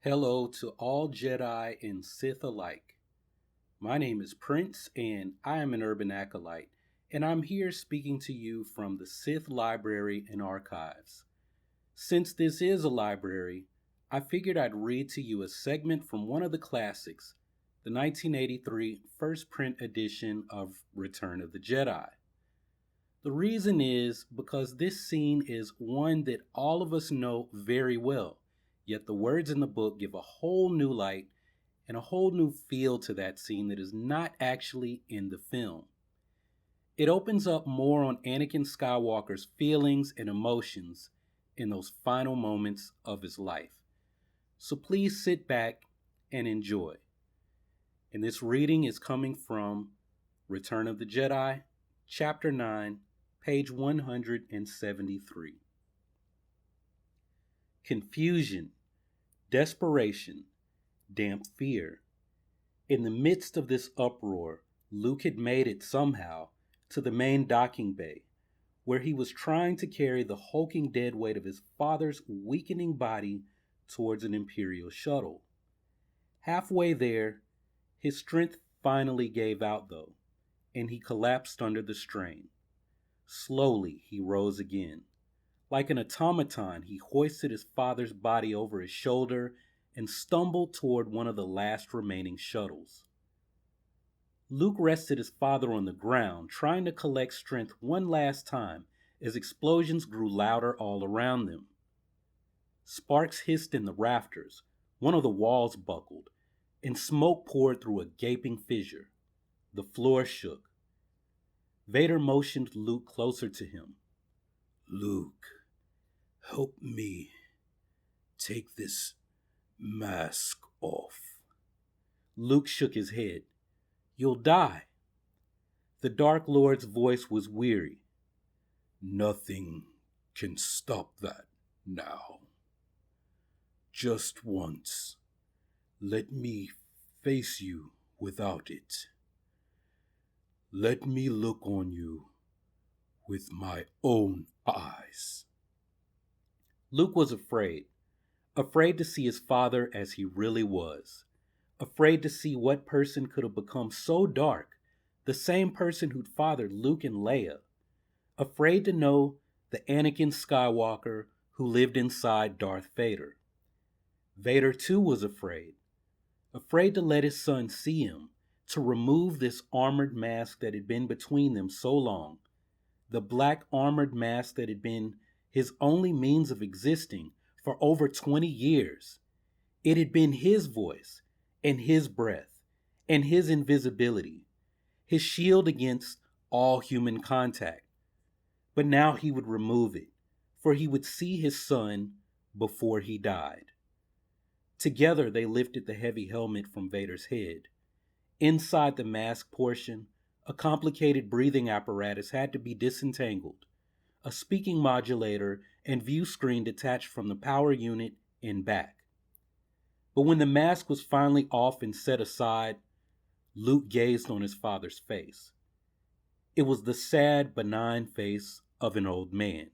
Hello to all Jedi and Sith alike. My name is Prince, and I am an Urban Acolyte, and I'm here speaking to you from the Sith Library and Archives. Since this is a library, I figured I'd read to you a segment from one of the classics, the 1983 first print edition of Return of the Jedi. The reason is because this scene is one that all of us know very well, yet the words in the book give a whole new light and a whole new feel to that scene that is not actually in the film. It opens up more on Anakin Skywalker's feelings and emotions in those final moments of his life. So please sit back and enjoy. And this reading is coming from Return of the Jedi, Chapter 9, page 173. Confusion, desperation, damp fear. In the midst of this uproar, Luke had made it somehow to the main docking bay, where he was trying to carry the hulking dead weight of his father's weakening body towards an Imperial shuttle. Halfway there, his strength finally gave out, though, and he collapsed under the strain. Slowly, he rose again. Like an automaton, he hoisted his father's body over his shoulder and stumbled toward one of the last remaining shuttles. Luke rested his father on the ground, trying to collect strength one last time as explosions grew louder all around them. Sparks hissed in the rafters, one of the walls buckled, and smoke poured through a gaping fissure. The floor shook. Vader motioned Luke closer to him. "Luke, help me take this mask off." Luke shook his head. "You'll die." The Dark Lord's voice was weary. "Nothing can stop that now. Just once, let me face you without it. Let me look on you with my own eyes." Luke was afraid to see his father as he really was, afraid to see what person could have become so dark, the same person who'd fathered Luke and Leia, afraid to know the Anakin Skywalker who lived inside Darth Vader. Vader too was afraid to let his son see him, to remove this armored mask that had been between them so long, the black armored mask that had been his only means of existing for over 20 years. It had been his voice and his breath and his invisibility, his shield against all human contact. But now he would remove it, for he would see his son before he died. Together they lifted the heavy helmet from Vader's head. Inside the mask portion, a complicated breathing apparatus had to be disentangled, a speaking modulator and view screen detached from the power unit and back. But when the mask was finally off and set aside, Luke gazed on his father's face. It was the sad, benign face of an old man,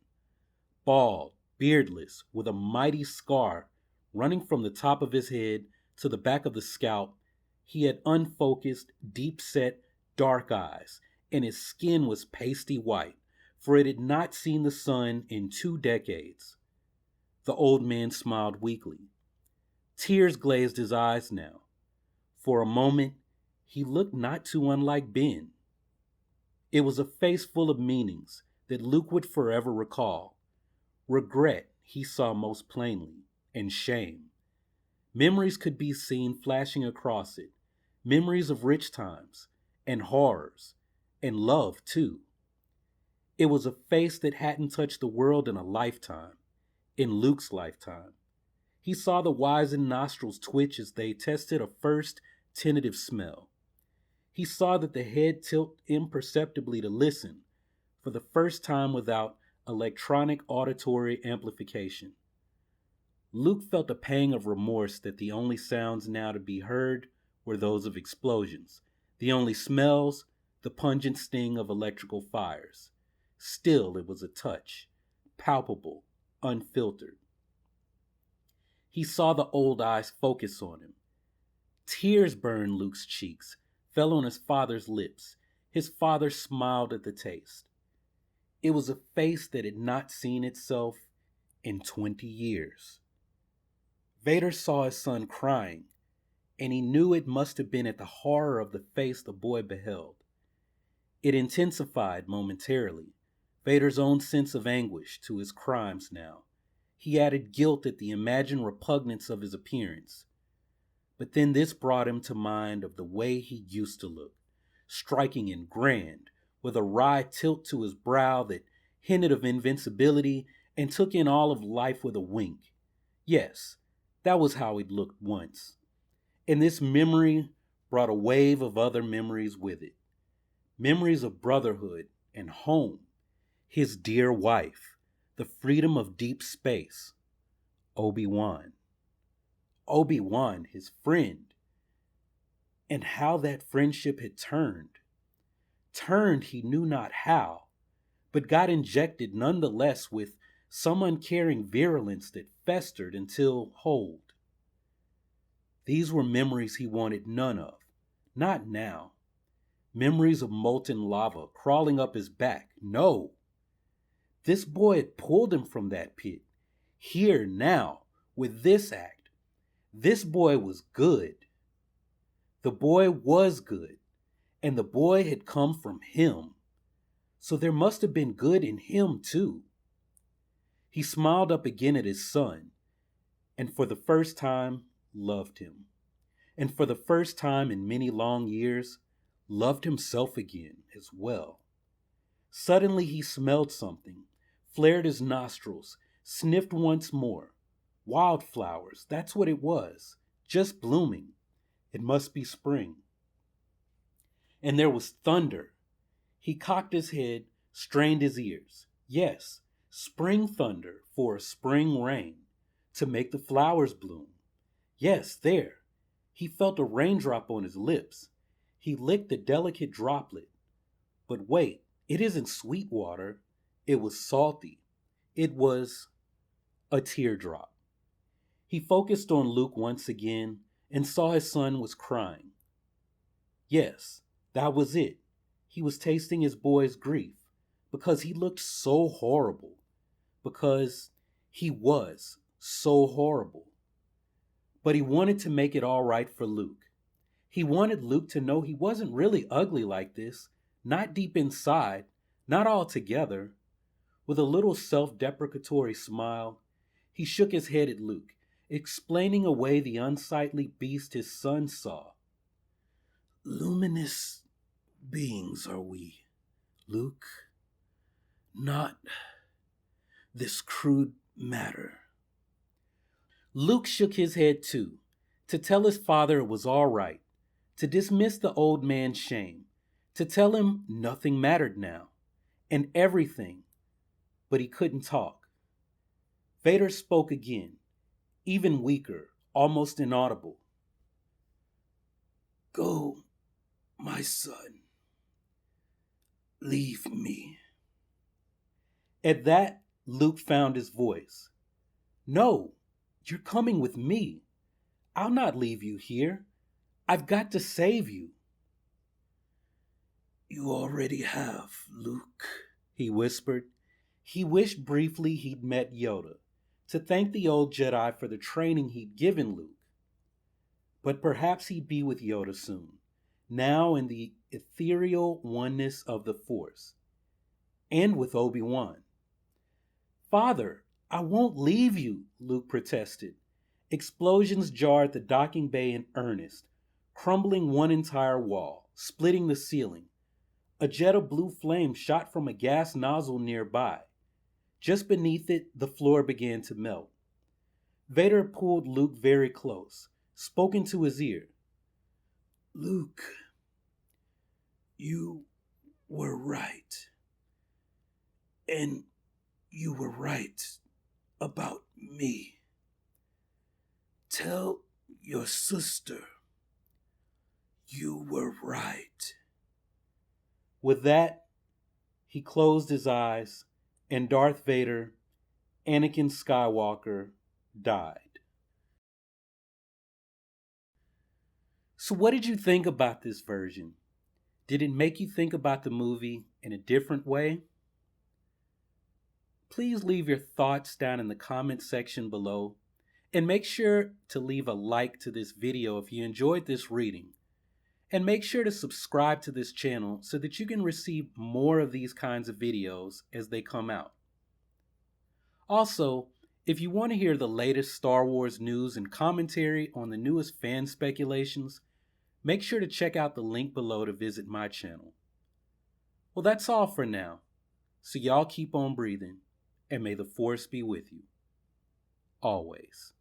bald, beardless, with a mighty scar running from the top of his head to the back of the scalp. He had unfocused, deep-set, dark eyes, and his skin was pasty white, for it had not seen the sun in 2 decades. The old man smiled weakly. Tears glazed his eyes now. For a moment, he looked not too unlike Ben. It was a face full of meanings that Luke would forever recall. Regret he saw most plainly, and shame. Memories could be seen flashing across it, memories of rich times, and horrors, and love too. It was a face that hadn't touched the world in a lifetime, in Luke's lifetime. He saw the wizened nostrils twitch as they tested a first tentative smell. He saw that the head tilt imperceptibly to listen, for the first time without electronic auditory amplification. Luke felt a pang of remorse that the only sounds now to be heard were those of explosions, the only smells, the pungent sting of electrical fires. Still, it was a touch, palpable, unfiltered. He saw the old eyes focus on him. Tears burned Luke's cheeks, fell on his father's lips. His father smiled at the taste. It was a face that had not seen itself in 20 years. Vader saw his son crying, and he knew it must have been at the horror of the face the boy beheld. It intensified momentarily, Vader's own sense of anguish to his crimes now. He added guilt at the imagined repugnance of his appearance. But then this brought him to mind of the way he used to look, striking and grand, with a wry tilt to his brow that hinted of invincibility and took in all of life with a wink. Yes, that was how he'd looked once. And this memory brought a wave of other memories with it. Memories of brotherhood and home, his dear wife, the freedom of deep space, Obi-Wan. Obi-Wan, his friend, and how that friendship had turned. Turned he knew not how, but got injected nonetheless with some uncaring virulence that festered until hold. These were memories he wanted none of, not now. Memories of molten lava crawling up his back, no. This boy had pulled him from that pit. Here, now, with this act, this boy was good. The boy was good, and the boy had come from him. So there must have been good in him, too. He smiled up again at his son, and for the first time, loved him. And for the first time in many long years, loved himself again as well. Suddenly he smelled something, flared his nostrils, sniffed once more. Wildflowers, that's what it was, just blooming. It must be spring. And there was thunder. He cocked his head, strained his ears. Yes, spring thunder for a spring rain, to make the flowers bloom. Yes, there. He felt a raindrop on his lips. He licked the delicate droplet. But wait, it isn't sweet water. It was salty. It was a teardrop. He focused on Luke once again and saw his son was crying. Yes, that was it. He was tasting his boy's grief because he looked so horrible. Because he was so horrible. But he wanted to make it all right for Luke. He wanted Luke to know he wasn't really ugly like this, not deep inside, not altogether. With a little self-deprecatory smile, he shook his head at Luke, explaining away the unsightly beast his son saw. Luminous beings are we, Luke. Not this crude matter. Luke shook his head too, to tell his father it was all right, to dismiss the old man's shame, to tell him nothing mattered now, and everything, but he couldn't talk. Vader spoke again, even weaker, almost inaudible. Go, my son. Leave me. At that, Luke found his voice. No, you're coming with me. I'll not leave you here. I've got to save you. You already have, Luke, he whispered. He wished briefly he'd met Yoda, to thank the old Jedi for the training he'd given Luke. But perhaps he'd be with Yoda soon, now in the ethereal oneness of the Force, and with Obi-Wan. Father, I won't leave you, Luke protested. Explosions jarred the docking bay in earnest, crumbling one entire wall, splitting the ceiling. A jet of blue flame shot from a gas nozzle nearby. Just beneath it, the floor began to melt. Vader pulled Luke very close, spoke into his ear. Luke, you were right. And you were right about me. Tell your sister you were right. With that, he closed his eyes, and Darth Vader, Anakin Skywalker, died. So, what did you think about this version? Did it make you think about the movie in a different way? Please leave your thoughts down in the comment section below, and make sure to leave a like to this video if you enjoyed this reading. And make sure to subscribe to this channel so that you can receive more of these kinds of videos as they come out. Also, if you want to hear the latest Star Wars news and commentary on the newest fan speculations, make sure to check out the link below to visit my channel. Well, that's all for now. So y'all keep on breathing, and may the Force be with you. Always.